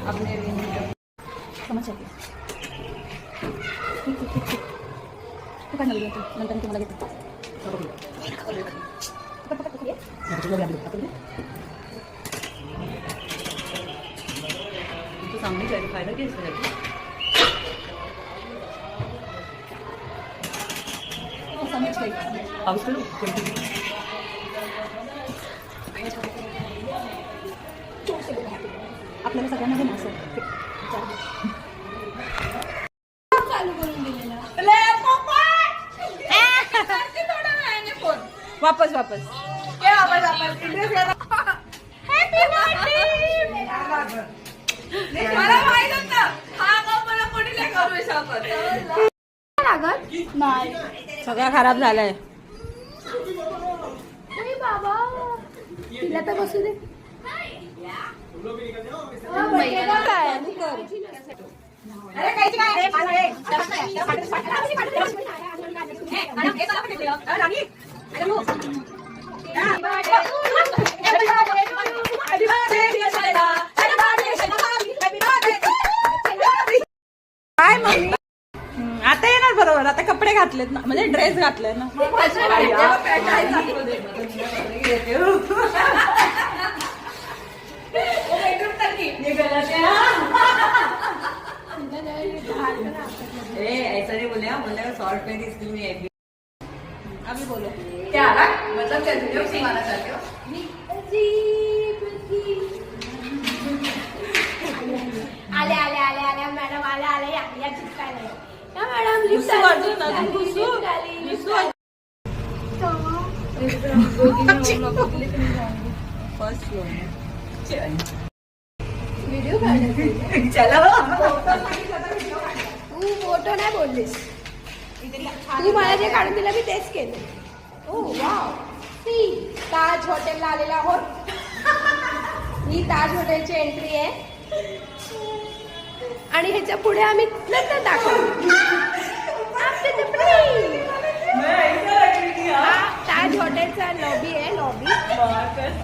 आपने समझ आती तू काय नवीन नंतर तुम्हाला घेतो तो सामने जाएगा फायदा क्या इसमें समझ गई अब उसको आपल्याला सगळ्यांना पण असं चालू करून दिलेला वापस वापस नाही सगळं खराब झालंय बाबा तिला तर बसू दे काय मम्मी आता येणार बरोबर आता कपडे घातलेत ना म्हणजे ड्रेस घातले ना ऐसा नहीं बोले बोले शॉर्ट में थी इसलिए मैं अभी बोलो क्या मतलब क्या वीडियो सिखाना चाहते हो आले आले आले आले मॅडम आले आले या चिपकायला या मॅडम लिफ्ट फर्स्ट फ्लोर में व्हिडिओ काढायचा चलो तू फोटो नाही बोललीस तू मला जे काढून दिलं मी तेच केलं ओ वाव सी ताज हॉटेलला आलेला आहोत ही ताज हॉटेलची एंट्री आहे आणि ह्याच्या पुढे आम्ही नंतर दाखवू ताज हॉटेलचा लॉबी आहे लॉबी